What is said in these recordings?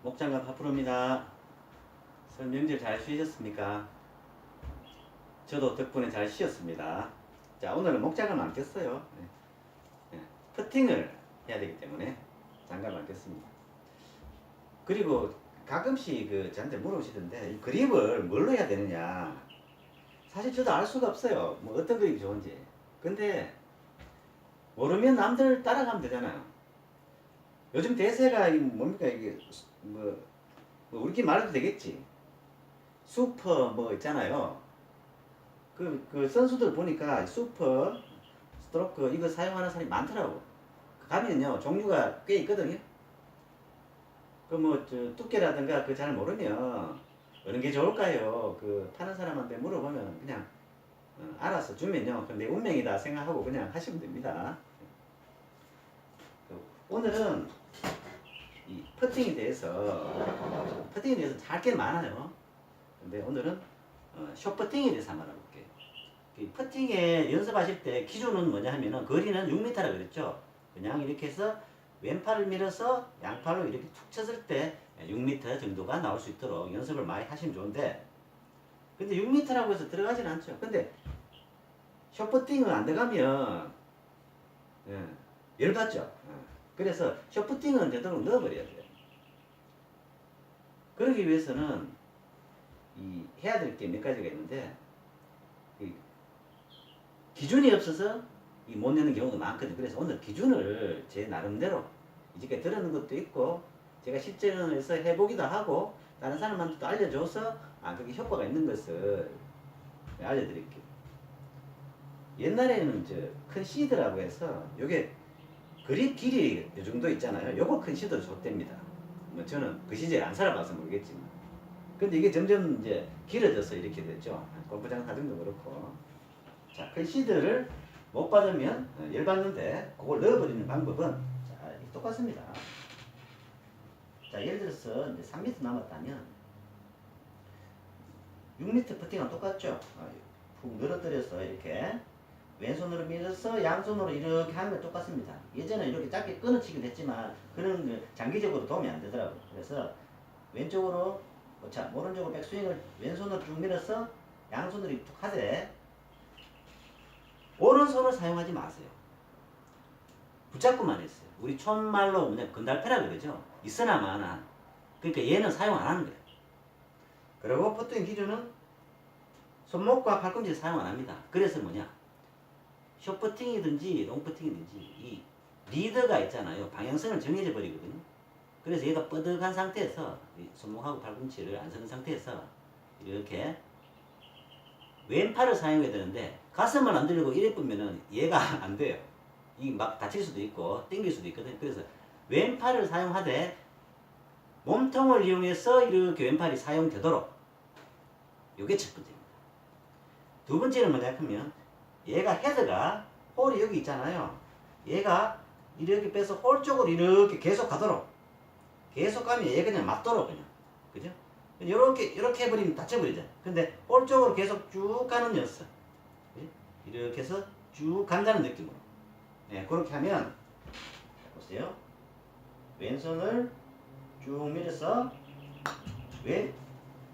목장갑 하프로입니다. 설 명절 잘 쉬셨습니까? 저도 덕분에 잘 쉬었습니다. 자, 오늘은 목장갑 안 꼈어요. 퍼팅을 해야 되기 때문에 장갑 안 꼈습니다. 그리고 가끔씩 저한테 물어보시던데 이 그립을 뭘로 해야 되느냐. 사실 저도 알 수가 없어요. 뭐 어떤 그립이 좋은지. 근데 모르면 남들 따라가면 되잖아요. 요즘 대세가 뭡니까 이게 우리끼리 말해도 되겠지. 슈퍼 뭐 있잖아요. 그 선수들 보니까 슈퍼 스트로크 이거 사용하는 사람이 많더라고. 가면요 종류가 꽤 있거든요. 두께라든가 잘 모르면 어느 게 좋을까요? 파는 사람한테 물어보면 그냥 알아서 주면요. 내 운명이다 생각하고 그냥 하시면 됩니다. 오늘은 이 퍼팅에 대해서 할 게 많아요. 근데 오늘은 숏퍼팅에 대해서 한번 알아볼게요. 퍼팅에 연습하실 때 기준은 뭐냐 하면은 거리는 6m라 그랬죠. 그냥 이렇게 해서 왼팔을 밀어서 양팔로 이렇게 툭 쳤을 때 6m 정도가 나올 수 있도록 연습을 많이 하시면 좋은데, 근데 6m라고 해서 들어가진 않죠. 근데 숏퍼팅은 안 들어가면 열받죠. 그래서 숏퍼팅은 되도록 넣어버려야 돼요. 그러기 위해서는 해야 될 게 몇 가지가 있는데, 기준이 없어서 못 내는 경우도 많거든요. 그래서 오늘 기준을 제 나름대로 이제까지 들었는 것도 있고 제가 실전에서 해보기도 하고 다른 사람한테도 알려줘서 그게 효과가 있는 것을 알려드릴게요. 옛날에는 큰 시드라고 해서 요게 그립 길이 요 정도 있잖아요. 요거 큰 시드도 좋답니다. 뭐 저는 그 시절에 안 살아봐서 모르겠지만, 근데 이게 점점 이제 길어져서 이렇게 됐죠. 골프장 사정도 그렇고. 자, 큰 시드를 못 받으면 열받는데 그걸 넣어버리는 방법은 똑같습니다. 자, 예를 들어서 이제 3m 남았다면 6m 퍼팅은 똑같죠. 푹 늘어뜨려서 이렇게 왼손으로 밀어서 양손으로 이렇게 하면 똑같습니다. 예전에 이렇게 짧게 끊어치기도 했지만 그런 장기적으로 도움이 안 되더라고요. 그래서 왼쪽으로 오른쪽으로 백스윙을 왼손으로 쭉 밀어서 양손으로 툭 하되 오른손을 사용하지 마세요. 붙잡고만 했어요. 우리 촌말로 그냥 건달패라 그러죠. 있으나 마나. 그러니까 얘는 사용 안 하는 거예요. 그리고 퍼팅 기준은 손목과 팔꿈치를 사용 안 합니다. 그래서 뭐냐, 숏퍼팅이든지 롱퍼팅이든지 이 리더가 있잖아요. 방향성을 정해져 버리거든요. 그래서 얘가 뻗어간 상태에서 손목하고 팔꿈치를 안 서는 상태에서 이렇게 왼팔을 사용해야 되는데 가슴을 안 들고 이래 보면은 얘가 안 돼요. 이 막 다칠 수도 있고 땡길 수도 있거든요. 그래서 왼팔을 사용하되 몸통을 이용해서 이렇게 왼팔이 사용되도록, 요게 첫 번째입니다. 두 번째는 뭐냐 하면 얘가 헤드가 홀이 여기 있잖아요. 얘가 이렇게 빼서 홀 쪽으로 이렇게 계속 가도록, 계속 가면 얘 그냥 맞도록 그냥, 그죠? 이렇게 해버리면 다쳐버리죠. 근데 홀 쪽으로 계속 쭉 가는 연습. 이렇게 해서 쭉 간다는 느낌으로. 그렇게 하면, 보세요. 왼손을 쭉 밀어서,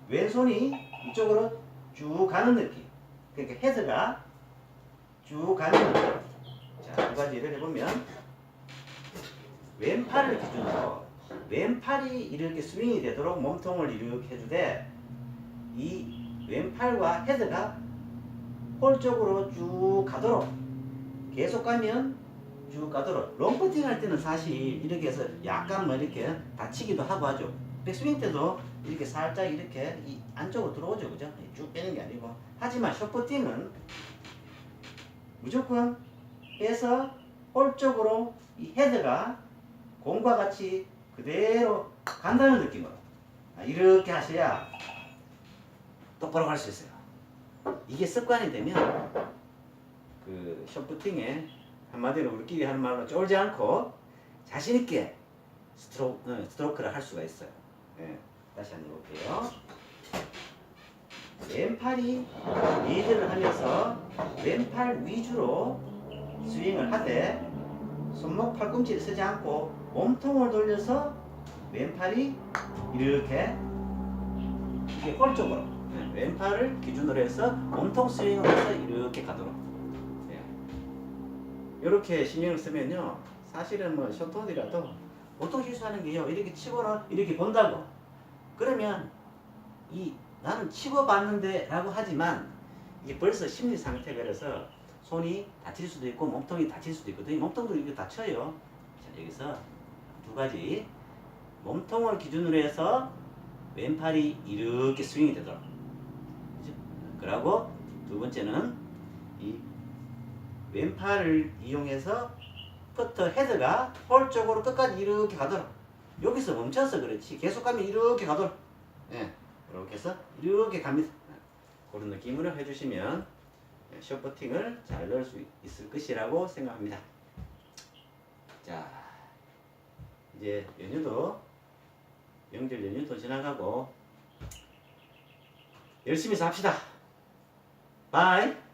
왼손이 이쪽으로 쭉 가는 느낌. 그러니까 헤드가 쭉 가는 느낌. 자, 두 가지를 해보면, 왼팔을 기준으로, 왼팔이 이렇게 스윙이 되도록 몸통을 이렇게 해주되, 이 왼팔과 헤드가 홀 쪽으로 쭉 가도록, 계속 가면 쭉 가도록. 롱퍼팅 할 때는 사실 이렇게 해서 약간 이렇게 다치기도 하고 하죠. 백스윙 때도 이렇게 살짝 이렇게 이 안쪽으로 들어오죠. 그죠? 쭉 빼는 게 아니고. 하지만 숏퍼팅은 무조건 빼서 홀 쪽으로 이 헤드가 공과 같이 그대로 간다는 느낌으로 이렇게 하셔야 똑바로 갈 수 있어요. 이게 습관이 되면 숏퍼팅에 한마디로 우리끼리 하는 말로 쫄지 않고 자신있게 스트로크를 할 수가 있어요. 다시 한번 볼게요. 왼팔이 리드를 하면서 왼팔 위주로 스윙을 하되 손목 팔꿈치를 쓰지 않고 몸통을 돌려서 왼팔이 이렇게 이게 홀 쪽으로 왼팔을 기준으로 해서 몸통 스윙을 해서 이렇게 가도록 이렇게 신경을 쓰면요 사실은 뭐 셔터들이라도 보통 실수하는 게요 이렇게 치고는 이렇게 본다고 그러면 이 나는 치고 봤는데 라고 하지만 이게 벌써 심리 상태가 그래서 손이 다칠 수도 있고 몸통이 다칠 수도 있거든요. 몸통도 이렇게 다쳐요. 자, 여기서 두 가지 몸통을 기준으로 해서 왼팔이 이렇게 스윙이 되도록 그죠? 그리고 두 번째는 이 왼팔을 이용해서 퍼터 헤드가 홀 쪽으로 끝까지 이렇게 가도록 여기서 멈춰서 그렇지 계속 가면 이렇게 가도록 예, 이렇게 해서 이렇게 갑니다. 그런 느낌으로 해주시면 숏퍼팅을 잘 넣을 수 있을 것이라고 생각합니다. 자, 이제 연휴도 명절 연휴도 지나가고 열심히 삽시다. 바이.